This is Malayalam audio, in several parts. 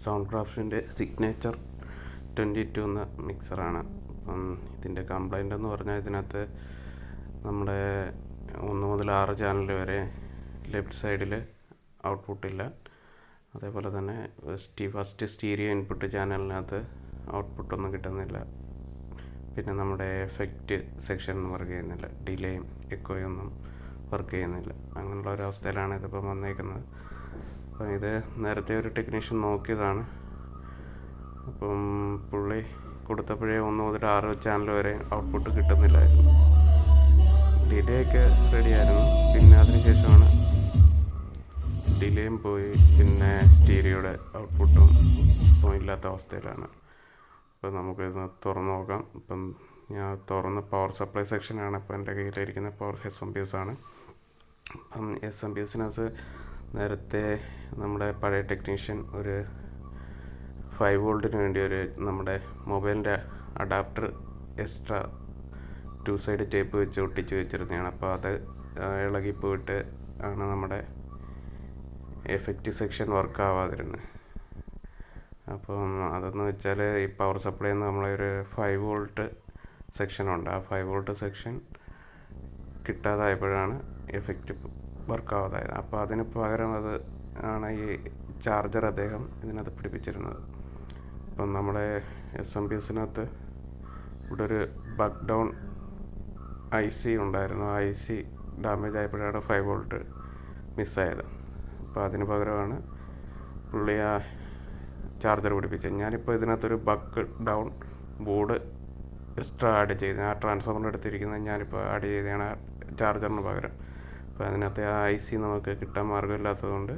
സൗണ്ട്ക്രാഫ്റ്റിൻ്റെ സിഗ്നേച്ചർ 22 എന്ന മിക്സറാണ്. അപ്പം ഇതിൻ്റെ കംപ്ലൈൻ്റ് എന്ന് പറഞ്ഞാൽ ഇതിനകത്ത് നമ്മുടെ 1 മുതൽ 6 ചാനൽ വരെ ലെഫ്റ്റ് സൈഡിൽ ഔട്ട്പുട്ടില്ല. അതേപോലെ തന്നെ ഫസ്റ്റ് സ്റ്റീരിയോ ഇൻപുട്ട് ചാനലിനകത്ത് ഔട്ട്പുട്ടൊന്നും കിട്ടുന്നില്ല. പിന്നെ നമ്മുടെ എഫക്റ്റ് സെക്ഷൻ വർക്ക് ചെയ്യുന്നില്ല, ഡിലേയും എക്കോയും ഒന്നും വർക്ക് ചെയ്യുന്നില്ല. അങ്ങനെയുള്ള ഒരവസ്ഥയിലാണ് ഇതിപ്പം വന്നേക്കുന്നത്. അപ്പം ഇത് നേരത്തെ ഒരു ടെക്നീഷ്യൻ നോക്കിയതാണ്. അപ്പം പുള്ളി കൊടുത്തപ്പോഴേ 1 മുതൽ 6 ചാനൽ വരെ ഔട്ട്പുട്ട് കിട്ടുന്നില്ലായിരുന്നു. ഡിലേ ഒക്കെ റെഡിയായിരുന്നു. പിന്നെ അതിനുശേഷമാണ് ഡിലേയും പോയി, പിന്നെ സ്റ്റീരിയോയുടെ ഔട്ട്പുട്ടും ഇപ്പോൾ ഇല്ലാത്ത അവസ്ഥയിലാണ്. അപ്പോൾ നമുക്കിത് തുറന്ന് നോക്കാം. ഇപ്പം ഞാൻ തുറന്ന് പവർ സപ്ലൈ സെക്ഷനാണ് ഇപ്പോൾ എൻ്റെ കയ്യിലിരിക്കുന്ന പവർ SMPS ആണ്. അപ്പം SMPSനകത്ത് നേരത്തെ നമ്മുടെ പഴയ ടെക്നീഷ്യൻ ഒരു 5 വോൾട്ടിന് വേണ്ടി നമ്മുടെ മൊബൈലിൻ്റെ അഡാപ്റ്റർ എക്സ്ട്രാ 2 സൈഡ് ടേപ്പ് വെച്ച് ഒട്ടിച്ച് വെച്ചിരുന്നതാണ്. അപ്പോൾ അത് ഇളകിപ്പോയിട്ട് ആണ് നമ്മുടെ എഫക്റ്റ് സെക്ഷൻ വർക്ക് ആവാതിരുന്നത്. അപ്പം അതെന്ന് വെച്ചാൽ ഈ പവർ സപ്ലൈയിൽ നിന്ന് നമ്മളൊരു 5 വോൾട്ട് സെക്ഷനുണ്ട്. ആ 5 വോൾട്ട് സെക്ഷൻ കിട്ടാതായപ്പോഴാണ് എഫക്റ്റ് വർക്കാവാതായത്. അപ്പോൾ അതിന് പകരം ആണ് ഈ ചാർജർ അദ്ദേഹം ഇതിനകത്ത് പിടിപ്പിച്ചിരുന്നത്. അപ്പം നമ്മുടെ SMPSനകത്ത് ഇവിടെ ഒരു ബഗ് ഡൗൺ IC ഉണ്ടായിരുന്നു. ആ IC ഡാമേജ് ആയപ്പോഴാണ് 5 വോൾട്ട് മിസ്സായത്. അപ്പോൾ അതിന് പകരമാണ് പുള്ളി ആ ചാർജർ പിടിപ്പിച്ചത്. ഞാനിപ്പോൾ ഇതിനകത്തൊരു bug down board extra add ചെയ്ത്, ആ ട്രാൻസ്ഫോമറിൻ്റെ അടുത്തിരിക്കുന്നത് ഞാനിപ്പോൾ ആഡ് ചെയ്തതാണ് ചാർജറിന് പകരം. അപ്പോൾ അതിനകത്ത് ആ IC നമുക്ക് കിട്ടാൻ മാർഗ്ഗമില്ലാത്തതുകൊണ്ട്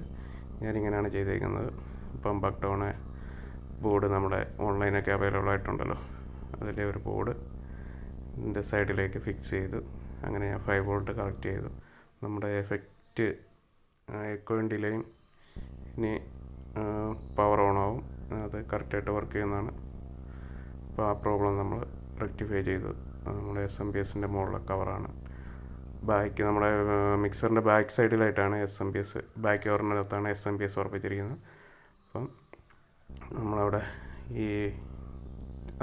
ഞാനിങ്ങനെയാണ് ചെയ്തേക്കുന്നത്. ഇപ്പം ബഗ് ഡൗൺ ബോർഡ് നമ്മുടെ ഓൺലൈനൊക്കെ അവൈലബിൾ ആയിട്ടുണ്ടല്ലോ, അതിലെ ഒരു ബോർഡ് ഇതിൻ്റെ സൈഡിലേക്ക് ഫിക്സ് ചെയ്തു. അങ്ങനെ ഞാൻ 5 വോൾട്ട് കറക്റ്റ് ചെയ്തു. നമ്മുടെ എഫക്റ്റ് എക്കോയും ഡിലേയും ഇനി പവർ ഓൺ ആവും, അത് കറക്റ്റായിട്ട് വർക്ക് ചെയ്യുന്നതാണ്. അപ്പോൾ ആ പ്രോബ്ലം നമ്മൾ റെക്ടിഫൈ ചെയ്തു. നമ്മുടെ SMPSൻ്റെ മുകളിലെ കവറാണ്. നമ്മുടെ മിക്സറിൻ്റെ ബാക്ക് സൈഡിലായിട്ടാണ് SMPS, ബാക്ക് കവറിനകത്താണ് SMPS ഉറപ്പിച്ചിരിക്കുന്നത്. അപ്പം നമ്മളവിടെ ഈ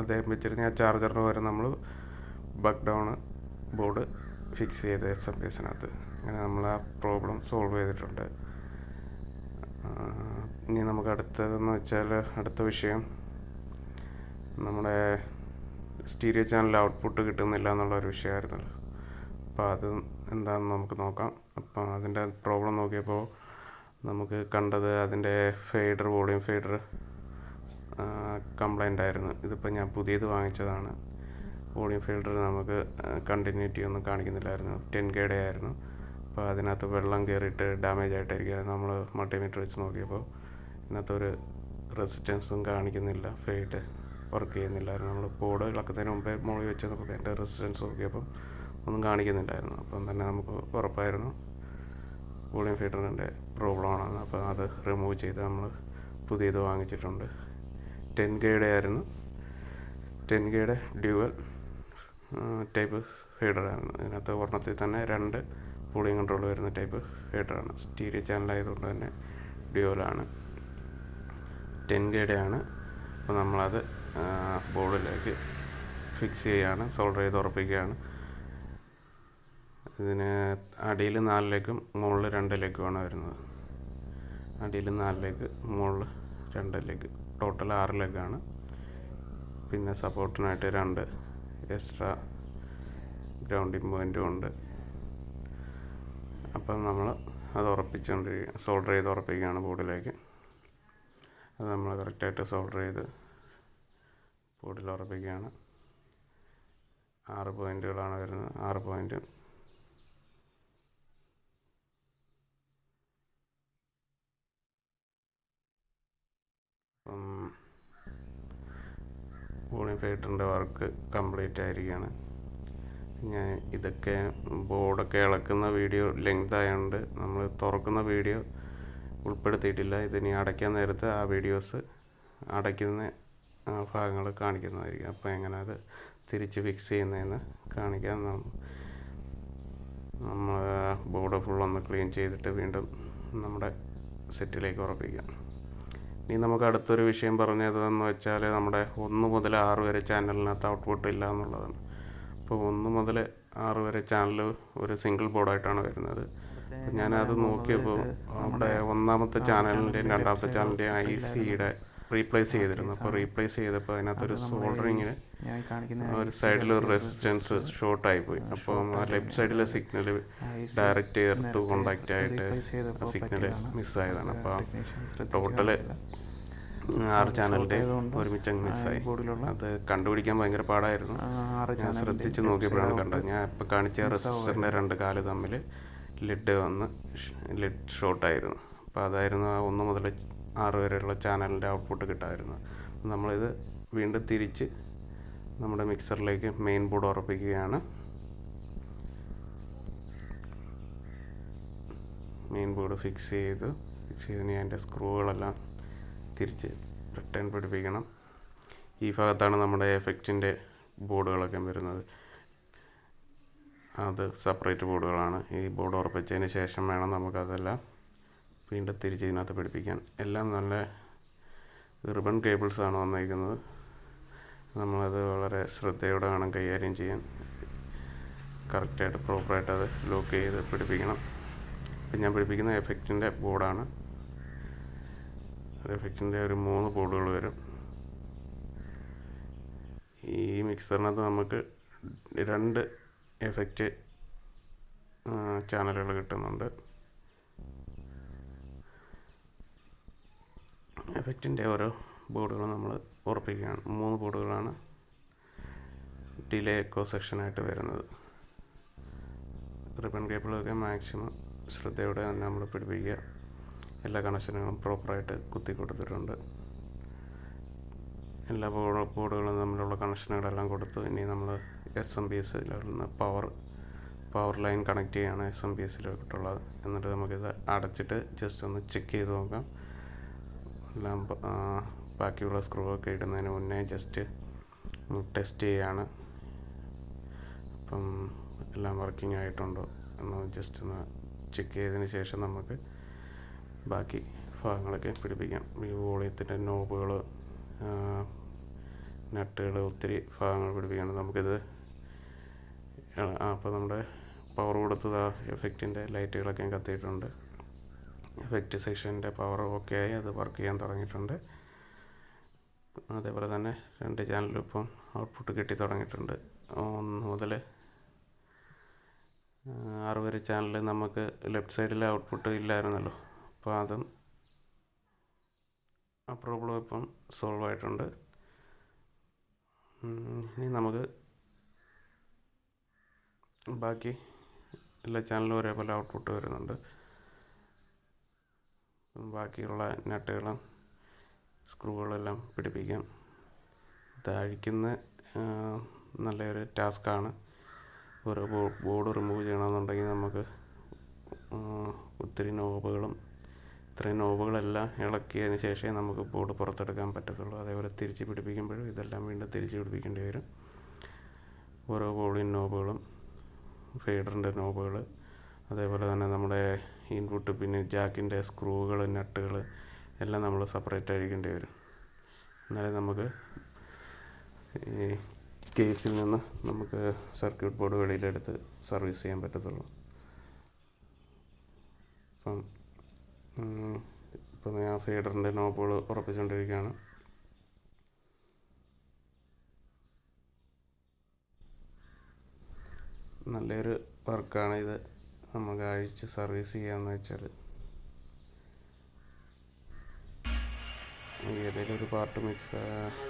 അദ്ദേഹം വെച്ചിരുന്ന ആ ചാർജറിന് പകരം നമ്മൾ ബഗ് ഡൗൺ ബോർഡ് ഫിക്സ് ചെയ്ത് SMPSനകത്ത്. അങ്ങനെ നമ്മൾ ആ പ്രോബ്ലം സോൾവ് ചെയ്തിട്ടുണ്ട്. ഇനി നമുക്ക് അടുത്തതെന്ന് വെച്ചാൽ അടുത്ത വിഷയം നമ്മുടെ സ്റ്റീരിയോ ചാനൽ ഔട്ട്പുട്ട് കിട്ടുന്നില്ല എന്നുള്ളൊരു വിഷയമായിരുന്നല്ലോ. അപ്പോൾ അത് എന്താണെന്ന് നമുക്ക് നോക്കാം. അപ്പം അതിൻ്റെ പ്രോബ്ലം നോക്കിയപ്പോൾ നമുക്ക് കണ്ടത് അതിൻ്റെ വോളിയം ഫെയ്ഡർ കംപ്ലൈൻ്റ് ആയിരുന്നു. ഇതിപ്പോൾ ഞാൻ പുതിയത് വാങ്ങിച്ചതാണ്. വോളിയം ഫെയ്ഡർ നമുക്ക് കണ്ടിന്യൂറ്റി ഒന്നും കാണിക്കുന്നില്ലായിരുന്നു. 10Kയുടെ ആയിരുന്നു. അപ്പോൾ അതിനകത്ത് വെള്ളം കയറിയിട്ട് ഡാമേജ് ആയിട്ടായിരിക്കും. നമ്മൾ മൾട്ടിമീറ്റർ വെച്ച് നോക്കിയപ്പോൾ ഇതിനകത്തൊരു റെസിസ്റ്റൻസും കാണിക്കുന്നില്ല, ഫെയ്ഡ് വർക്ക് ചെയ്യുന്നില്ലായിരുന്നു. നമ്മൾ ബോർഡ് ഇളക്കുന്നതിന് മുമ്പേ മുകളിൽ വെച്ച് നമുക്ക് അതിൻ്റെ റെസിസ്റ്റൻസ് നോക്കിയപ്പോൾ ഒന്നും കാണിക്കുന്നില്ലായിരുന്നു. അപ്പം തന്നെ നമുക്ക് ഉറപ്പായിരുന്നു വോളിയം ഫീഡറിൻ്റെ പ്രോബ്ലം ആണെന്ന്. അപ്പോൾ അത് റിമൂവ് ചെയ്ത് നമ്മൾ പുതിയത് വാങ്ങിച്ചിട്ടുണ്ട്. 10Kയുടെ ആയിരുന്നു. 10Kയുടെ ഡ്യുവൽ ടൈപ്പ് ഫീഡറായിരുന്നു. ഇതിനകത്ത് ഒരെണ്ണത്തിൽ തന്നെ 2 വോളിയം കൺട്രോൾ വരുന്ന ടൈപ്പ് ഫീഡറാണ്. സ്റ്റീരിയോ ചാനലായതുകൊണ്ട് തന്നെ ഡ്യുവലാണ്. 10Kയുടെ ആണ്. അപ്പോൾ നമ്മളത് ബോർഡിലേക്ക് ഫിക്സ് ചെയ്യുകയാണ്, സോൾഡർ ചെയ്ത് ഉറപ്പിക്കുകയാണ്. ഇതിന് അടിയിൽ 4 ലെഗും മുകളിൽ 2 ലെഗുമാണ് വരുന്നത്. അടിയിൽ 4 ലെഗ്, മുകളിൽ 2 ലെഗ്, ടോട്ടൽ 6 ലെഗാണ്. പിന്നെ സപ്പോർട്ടിനായിട്ട് 2 എക്സ്ട്രാ ഗ്രൗണ്ടിങ് പോയിൻറ്റും ഉണ്ട്. അപ്പം നമ്മൾ അത് സോൾഡർ ചെയ്ത് ഉറപ്പിക്കുകയാണ് ബോർഡിലേക്ക്. അത് നമ്മൾ കറക്റ്റായിട്ട് സോൾഡർ ചെയ്ത് ബോർഡിൽ ഉറപ്പിക്കുകയാണ്. 6 പോയിൻറ്റുകളാണ് വരുന്നത്. 6 പോയിൻറ്റ് വോളിയം ഫൈറ്ററിൻ്റെ വർക്ക് കംപ്ലീറ്റ് ആയിരിക്കുകയാണ്. ഞാൻ ഇതൊക്കെ ബോർഡൊക്കെ ഇളക്കുന്ന വീഡിയോ ലെങ്ത് ആയതുകൊണ്ട് നമ്മൾ തുറക്കുന്ന വീഡിയോ ഉൾപ്പെടുത്തിയിട്ടില്ല. ഇതിനി അടയ്ക്കാൻ നേരത്ത് ആ വീഡിയോസ് അടയ്ക്കുന്ന ഭാഗങ്ങൾ കാണിക്കുന്നതായിരിക്കും. അപ്പോൾ എങ്ങനെ അത് തിരിച്ച് ഫിക്സ് ചെയ്യുന്നതെന്ന് കാണിക്കാൻ നമ്മൾ ബോർഡ് ഫുള്ളൊന്ന് ക്ലീൻ ചെയ്തിട്ട് വീണ്ടും നമ്മുടെ സെറ്റിലേക്ക് ഉറപ്പിക്കാം. ഇനി നമുക്ക് അടുത്തൊരു വിഷയം പറഞ്ഞതെന്ന് വെച്ചാൽ നമ്മുടെ 1 മുതൽ 6 വരെ ചാനലിനകത്ത് ഔട്ട്പുട്ട് ഇല്ല എന്നുള്ളതാണ്. അപ്പോൾ 1 മുതൽ 6 വരെ ചാനൽ ഒരു സിംഗിൾ ബോർഡായിട്ടാണ് വരുന്നത്. അപ്പോൾ ഞാനത് നോക്കിയപ്പോൾ അവിടെ ഒന്നാമത്തെ ചാനലിൻ്റെയും രണ്ടാമത്തെ ചാനലിൻ്റെയും ICയുടെ റീപ്ലേസ് ചെയ്തിരുന്നു. അപ്പോൾ റീപ്ലേസ് ചെയ്തപ്പോൾ അതിനകത്തൊരു സോൾഡറിങ്ങിന് ഒരു സൈഡിൽ ഒരു റെസിസ്റ്റൻസ് ഷോർട്ടായിപ്പോയി. അപ്പോൾ ആ ലെഫ്റ്റ് സൈഡിലെ സിഗ്നൽ ഡയറക്റ്റ് എർത്ത് കോണ്ടാക്റ്റ് ആയിട്ട് ആ സിഗ്നൽ മിസ്സായതാണ്. അപ്പോൾ ടോട്ടൽ 6 ചാനലിൻ്റെ ഒരുമിച്ച് അങ്ങ് മിസ്സായി. അത് കണ്ടുപിടിക്കാൻ ഭയങ്കര പാടായിരുന്നു. ഞാൻ ശ്രദ്ധിച്ച് നോക്കിയപ്പോഴാണ് കണ്ടത്. ഞാൻ ഇപ്പോൾ കാണിച്ച റെസിസ്റ്ററിൻ്റെ 2 കാല് തമ്മിൽ ലിഡ് ഷോർട്ടായിരുന്നു. അപ്പോൾ അതായിരുന്നു ആ 1 മുതൽ 6 വരെയുള്ള ചാനലിൻ്റെ ഔട്ട്പുട്ട് കിട്ടാമായിരുന്നു. നമ്മളിത് വീണ്ടും തിരിച്ച് നമ്മുടെ മിക്സറിലേക്ക് മെയിൻ ബോർഡ് ഉറപ്പിക്കുകയാണ്. മെയിൻ ബോർഡ് ഫിക്സ് ചെയ്തതിന് അതിൻ്റെ സ്ക്രൂകളെല്ലാം തിരിച്ച് റിട്ടേൺ പിടിപ്പിക്കണം. ഈ ഭാഗത്താണ് നമ്മുടെ എഫക്റ്റിൻ്റെ ബോർഡുകളൊക്കെ വരുന്നത്. അത് സെപ്പറേറ്റ് ബോർഡുകളാണ്. ഈ ബോർഡ് ഉറപ്പിച്ചതിന് ശേഷം വേണം നമുക്കതെല്ലാം വീണ്ടും തിരിച്ച് ഇതിനകത്ത് പിടിപ്പിക്കാൻ. എല്ലാം നല്ല റിബൺ കേബിൾസാണ് വന്നിരിക്കുന്നത്. നമ്മളത് വളരെ ശ്രദ്ധയോടെ വേണം കൈകാര്യം ചെയ്യാൻ. കറക്റ്റായിട്ട് പ്രോപ്പറായിട്ട് അത് ലോക്ക് ചെയ്ത് പിടിപ്പിക്കണം. ഇപ്പം ഞാൻ പിടിപ്പിക്കുന്ന എഫക്റ്റിൻ്റെ ബോർഡാണ്. എഫക്റ്റിൻ്റെ ഒരു 3 ബോർഡുകൾ വരും. ഈ മിക്സറിനകത്ത് നമുക്ക് 2 എഫക്റ്റ് ചാനലുകൾ കിട്ടുന്നുണ്ട്. എഫക്റ്റിൻ്റെ ഓരോ ബോർഡുകളും നമ്മൾ ഉറപ്പിക്കുകയാണ്. 3 ബോർഡുകളാണ് ഡിലേ എക്കോ സെക്ഷനായിട്ട് വരുന്നത്. റിബൺ കേബിളൊക്കെ മാക്സിമം ശ്രദ്ധയോടെ തന്നെ നമ്മൾ പിടിപ്പിക്കുക. എല്ലാ കണക്ഷനുകളും പ്രോപ്പറായിട്ട് കുത്തി കൊടുത്തിട്ടുണ്ട്. എല്ലാ ബോർഡുകളും തമ്മിലുള്ള കണക്ഷനുകളെല്ലാം കൊടുത്തു. ഇനി നമ്മൾ SMPSലുള്ള പവർ ലൈൻ കണക്ട് ചെയ്യുകയാണ് SMPSലോട്ടുള്ളത്. എന്നിട്ട് നമുക്കിത് അടച്ചിട്ട് ജസ്റ്റ് ഒന്ന് ചെക്ക് ചെയ്ത് നോക്കാം. എല്ലാം ബാക്കിയുള്ള സ്ക്രൂ ഒക്കെ ഇടുന്നതിന് മുന്നേ ജസ്റ്റ് ടെസ്റ്റ് ചെയ്യുകയാണ്. അപ്പം എല്ലാം വർക്കിംഗ് ആയിട്ടുണ്ടോ എന്ന് ജസ്റ്റ് ഒന്ന് ചെക്ക് ചെയ്തതിന് ശേഷം നമുക്ക് ബാക്കി ഭാഗങ്ങളൊക്കെ പിടിപ്പിക്കാം. ഈ വോളിയത്തിൻ്റെ നോബുകൾ, നട്ടുകൾ, ഒത്തിരി ഭാഗങ്ങൾ പിടിപ്പിക്കണം. നമുക്കിത് അപ്പോൾ നമ്മുടെ പവർ കൊടുത്തത് എഫക്റ്റിൻ്റെ ലൈറ്റുകളൊക്കെ കത്തിയിട്ടുണ്ട്. എഫക്റ്റ് സെക്ഷൻ്റെ പവർ ഓക്കെ ആയി, അത് വർക്ക് ചെയ്യാൻ തുടങ്ങിയിട്ടുണ്ട്. അതേപോലെ തന്നെ 2 ചാനലും ഇപ്പം ഔട്ട്പുട്ട് കിട്ടി തുടങ്ങിയിട്ടുണ്ട്. 1 മുതൽ 6 വരെ ചാനൽ നമുക്ക് ലെഫ്റ്റ് സൈഡിൽ ഔട്ട്പുട്ട് ഇല്ലായിരുന്നല്ലോ. അപ്പോൾ അതും ആ പ്രോബ്ലം ഇപ്പം സോൾവ് ആയിട്ടുണ്ട്. ഇനി നമുക്ക് ബാക്കി എല്ലാ ചാനലും ഒരേപോലെ ഔട്ട്പുട്ട് വരുന്നുണ്ട്. ബാക്കിയുള്ള നട്ടുകളും സ്ക്രൂകളെല്ലാം പിടിപ്പിക്കാം. ഇത് അഴിക്കുന്ന നല്ലൊരു ടാസ്ക്കാണ്. ഒരു ബോർഡ് റിമൂവ് ചെയ്യണമെന്നുണ്ടെങ്കിൽ നമുക്ക് ഒത്തിരി ഇത്രയും നോബുകളെല്ലാം ഇളക്കിയതിന് ശേഷമേ നമുക്ക് ബോർഡ് പുറത്തെടുക്കാൻ പറ്റത്തുള്ളൂ. അതേപോലെ തിരിച്ച് പിടിപ്പിക്കുമ്പോഴും ഇതെല്ലാം വീണ്ടും തിരിച്ച് പിടിപ്പിക്കേണ്ടി വരും. ഓരോ വോളിയം നോബുകളും, ഫേഡറിൻ്റെ നോബുകൾ, അതേപോലെ തന്നെ നമ്മുടെ ഇൻപുട്ട് പിന്നെ ജാക്കിൻ്റെ സ്ക്രൂകൾ, നട്ടുകൾ എല്ലാം നമ്മൾ സെപ്പറേറ്റ് അഴിക്കേണ്ടി വരും. എന്നാലേ നമുക്ക് ഈ കേസിൽ നിന്ന് നമുക്ക് സർക്യൂട്ട് ബോർഡ് വെളിയിലെടുത്ത് സർവീസ് ചെയ്യാൻ പറ്റത്തുള്ളൂ. ഇപ്പം ഞാൻ ഫീഡറിൻ്റെ നോബുകൾ ഉറപ്പിച്ചുകൊണ്ടിരിക്കുകയാണ്. നല്ലൊരു വർക്കാണ് ഇത്. നമുക്ക് അഴിച്ച് സർവീസ് ചെയ്യാമെന്ന് വെച്ചാൽ ഏതെങ്കിലും ഒരു പാർട്ട്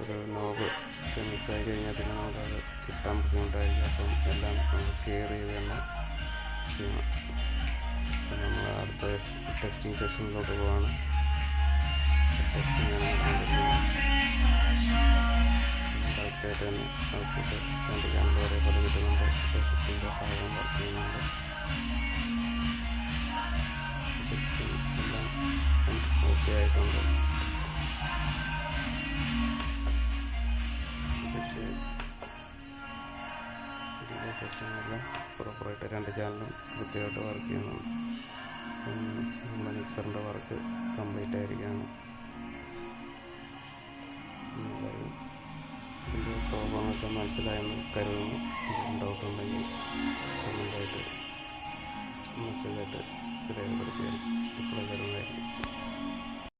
ഒരു നോബ് മിക്സായി കഴിഞ്ഞാൽ പിന്നെ നമുക്കത് കിട്ടാൻ ബുദ്ധിമുട്ടായിരിക്കും. അപ്പം എല്ലാം കെയർ ചെയ്ത് തന്നെ ചെയ്യണം. അപ്പം നമ്മൾ അടുത്ത ടെസ്റ്റിംഗ് സെഷനിലോട്ട് പോവാണ്. ടെസ്റ്റിംഗ് കറക്റ്റായിട്ട് തന്നെ ഔട്ട്പുട്ട് 2 ചാനൽ വരെ പോലെ കിട്ടുന്നുണ്ട്. ടെസ്റ്റിൻ്റെ ഭാഗം വർക്ക് ചെയ്യുന്നുണ്ട്. എല്ലാം ഓക്കെ ആയിട്ടുണ്ട്. സെക്ഷനെല്ലാം പ്രോപ്പറായിട്ട് 2 ചാനലും കൃത്യമായിട്ട് വർക്ക് ചെയ്യുന്നുണ്ട്. നമ്മുടെ മിക്സറിൻ്റെ വർക്ക് കംപ്ലീറ്റ് ആയിരിക്കുകയാണ്. കാര്യങ്ങളൊക്കെ മനസ്സിലായെന്ന് കരുതുന്നു. ഡൗട്ട് ഉണ്ടെങ്കിൽ കമൻ്റായിട്ട് മെസ്സേജായിട്ട് രേഖപ്പെടുത്തിയാൽ ഇപ്പോൾ തരുന്നതായിരിക്കും.